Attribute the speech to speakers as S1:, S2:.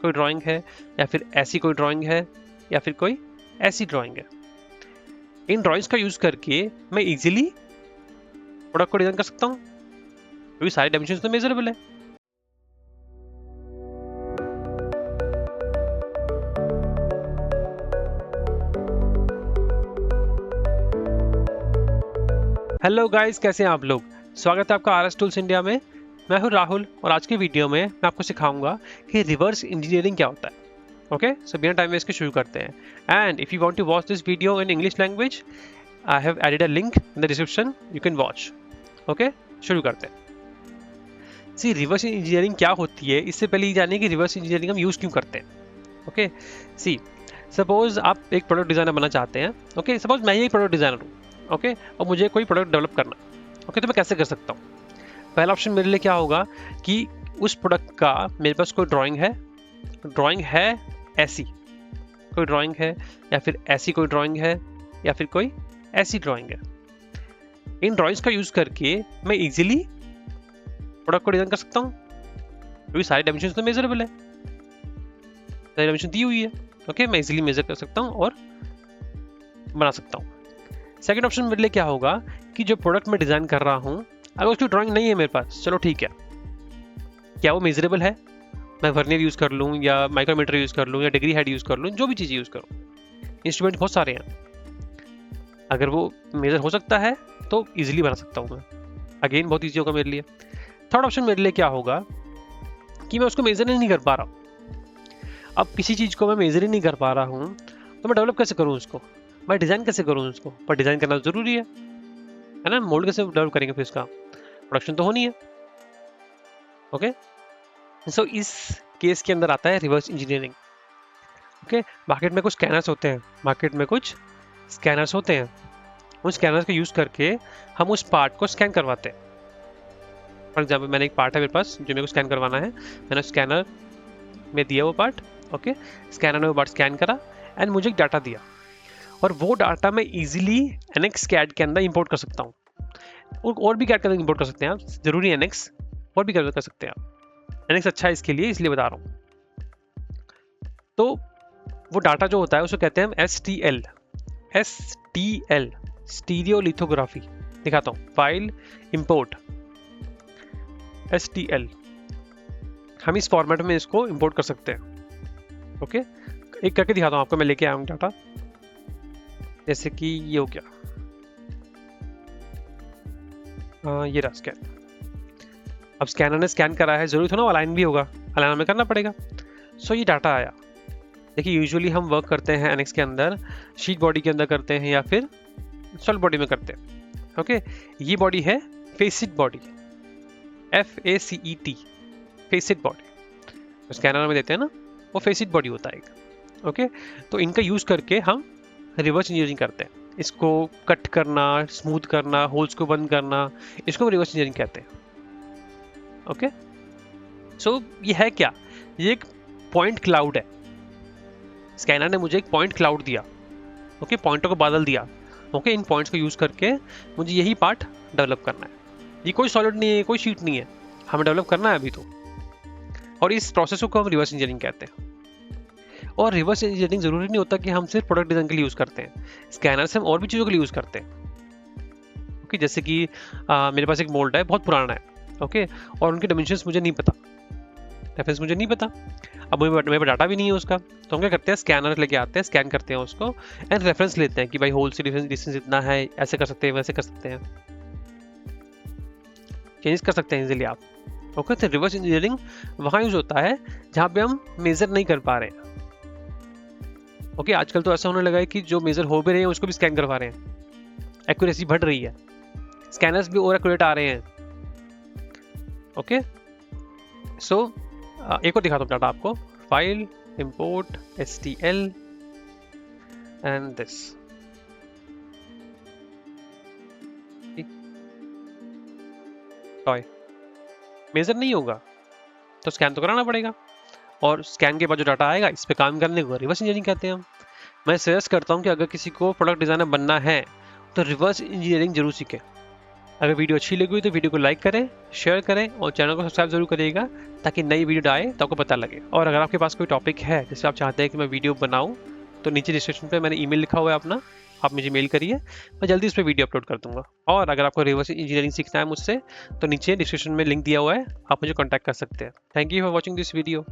S1: कोई ड्राइंग है, या फिर ऐसी कोई ड्राइंग है, या फिर कोई ऐसी ड्राइंग है। इन ड्राइंग्स का यूज करके मैं इजीली प्रोडक्ट को डिजाइन कर सकता हूँ, क्योंकि सारे डायमेंशंस तो मेजरेबल है। हेलो गाइस, कैसे हैं आप लोग? स्वागत है आपका आरएस टूल्स इंडिया में। मैं हूं राहुल और आज के वीडियो में मैं आपको सिखाऊंगा कि रिवर्स इंजीनियरिंग क्या होता है। ओके, सो बिना टाइम वेस्ट के शुरू करते हैं। And if you want to watch this video in English language, I have added a link in the description, you can watch. Okay, शुरू करते हैं। सी, रिवर्स इंजीनियरिंग क्या होती है, इससे पहले ये जानिए कि रिवर्स इंजीनियरिंग हम यूज क्यों करते हैं। ओके, सी, सपोज आप एक प्रोडक्ट डिजाइनर बनना चाहते हैं। ओके, सपोज मैं ही प्रोडक्ट डिजाइनर हूँ। ओके, और मुझे कोई प्रोडक्ट डेवलप करना। ओके, तो मैं कैसे कर सकता हूँ? पहला ऑप्शन मेरे लिए क्या होगा कि उस प्रोडक्ट का मेरे पास कोई ड्राइंग है ऐसी कोई ड्राइंग है, या फिर ऐसी कोई ड्राइंग है, या फिर कोई ऐसी ड्राइंग है। इन ड्राइंग्स का यूज करके मैं इजीली प्रोडक्ट को डिजाइन कर सकता हूँ, क्योंकि सारे डायमेंशंस तो मेजरेबल है, सारी डायमेंशन दी हुई है। ओके, मैं इजीली मेजर कर सकता हूँ और बना सकता हूँ। सेकंड ऑप्शन मेरे लिए क्या होगा कि जो प्रोडक्ट मैं डिजाइन कर रहा हूँ, अगर उसकी ड्राइंग नहीं है मेरे पास, चलो ठीक है, क्या वो मेजरेबल है? मैं वर्नियर यूज कर लूँ, या माइक्रोमीटर यूज कर लूँ, या डिग्री हेड यूज कर लूँ, जो भी चीज़ यूज करूँ। इंस्ट्रूमेंट बहुत सारे हैं, अगर वो मेजर हो सकता है तो इजीली बना सकता हूँ मैं। अगेन बहुत ईजी होगा मेरे लिए। थर्ड ऑप्शन मेरे लिए क्या होगा कि मैं उसको मेजर नहीं कर पा रहा हूँ। अब किसी चीज़ को मैं मेजर ही नहीं कर पा रहा हूँ, तो मैं डेवलप कैसे करूँ उसको, मैं डिज़ाइन कैसे करूँ उसको? पर डिज़ाइन करना ज़रूरी है ना? मोल्ड कैसे डेवलप करेंगे फिर इसका? प्रोडक्शन तो होनी है। ओके, सो इस केस के अंदर आता है रिवर्स इंजीनियरिंग। ओके, मार्केट में कुछ स्कैनर्स होते हैं। उन स्कैनर्स का यूज़ करके हम उस पार्ट को स्कैन करवाते हैं। फॉर एग्जाम्पल, मैंने एक पार्ट है मेरे पास जो मेरे को स्कैन करवाना है, मैंने स्कैनर में दिया वो पार्ट। ओके, स्कैनर ने वो पार्ट स्कैन करा एंड मुझे एक डाटा दिया, और वो डाटा मैं इजीली NX CAD के अंदर इंपोर्ट कर सकता हूँ। और भी CAD के अंदर इंपोर्ट कर सकते हैं आप, जरूरी NX और भी कर सकते हैं आप। NX अच्छा है इसके लिए, इसलिए बता रहा हूँ। तो वो डाटा जो होता है उसको कहते हैं हम STL, स्टीरियो लिथोग्राफी। दिखाता हूँ, फाइल इंपोर्ट STL। हम इस फॉर्मेट में इसको इंपोर्ट कर सकते हैं। ओके, एक करके दिखाता हूँ आपको, मैं लेके आया हूँ डाटा। जैसे कि ये हो गया, ये रहा स्कैन। अब स्कैनर ने स्कैन करा है, जरूरी थोड़ा ना अलाइन भी होगा, अलाइन हमें करना पड़ेगा। सो ये डाटा आया। देखिए, यूजुअली हम वर्क करते हैं NX के अंदर शीट बॉडी के अंदर करते हैं, या फिर सॉलिड बॉडी में करते हैं। ओके, ये बॉडी है face it body, FACET, face it body. Scanner में देते हैं ना, वो फेसिट बॉडी होता है एक। ओके, तो इनका यूज करके हम रिवर्स इंजीनियरिंग करते हैं। इसको कट करना, स्मूथ करना, होल्स को बंद करना, इसको रिवर्स इंजीनियरिंग कहते हैं। ओके, सो ये है क्या? ये एक पॉइंट क्लाउड है। स्कैनर ने मुझे एक पॉइंट क्लाउड दिया। ओके, पॉइंटों को बादल दिया। ओके, इन पॉइंट्स को यूज करके मुझे यही पार्ट डेवलप करना है। ये कोई सॉलिड नहीं है, कोई शीट नहीं है, हमें डेवलप करना है अभी तो। और इस प्रोसेस को हम रिवर्स इंजीनियरिंग कहते हैं। और रिवर्स इंजीनियरिंग जरूरी नहीं होता कि हम सिर्फ प्रोडक्ट डिजाइन के लिए यूज करते हैं। स्कैनर से हम और भी चीज़ों के लिए यूज करते हैं। ओके, जैसे कि मेरे पास एक मोल्ड है, बहुत पुराना है। ओके, और उनके डायमेंशंस मुझे नहीं पता, रेफरेंस मुझे नहीं पता। अब मेरे पास डाटा भी नहीं है उसका, तो हम क्या करते हैं, स्कैनर लेके आते हैं, स्कैन करते हैं उसको एंड रेफरेंस लेते हैं कि भाई होल से डिस्टेंस इतना है, ऐसे कर सकते हैं, वैसे कर सकते हैं, चेंज कर सकते हैं इजीली आप। ओके, तो रिवर्स इंजीनियरिंग वहाँ यूज होता है जहाँ पे हम मेजर नहीं कर पा रहे हैं। ओके, आजकल तो ऐसा होने लगा है कि जो मेजर हो भी रहे हैं उसको भी स्कैन करवा रहे हैं, एक्यूरेसी बढ़ रही है, स्कैनर्स भी और एक्यूरेट आ रहे हैं। ओके, सो एक और दिखाता हूँ डाटा आपको, file import STL and this. टॉय मेजर नहीं होगा तो स्कैन तो कराना पड़ेगा, और स्कैन के बाद जो डाटा आएगा इस पे काम करने को रिवर्स इंजीनियरिंग कहते हैं हम। मैं सजेस्ट करता हूँ कि अगर किसी को प्रोडक्ट डिजाइनर बनना है तो रिवर्स इंजीनियरिंग जरूर सीखे। अगर वीडियो अच्छी लगी हुई तो वीडियो को लाइक करें, शेयर करें और चैनल को सब्सक्राइब जरूर करिएगा ताकि नई वीडियो आए तो आपको पता लगे। और अगर आपके पास कोई टॉपिक है जिससे आप चाहते हैं कि मैं वीडियो बनाऊं तो नीचे डिस्क्रिप्शन पे मैंने ईमेल लिखा हुआ है अपना, आप मुझे मेल करिए, मैं जल्दी उस पर वीडियो अपलोड कर दूंगा। और अगर आपको रिवर्स इंजीनियरिंग सीखना है मुझसे तो नीचे डिस्क्रिप्शन में लिंक दिया हुआ है, आप मुझे कॉन्टैक्ट कर सकते हैं। Thank you for watching this video.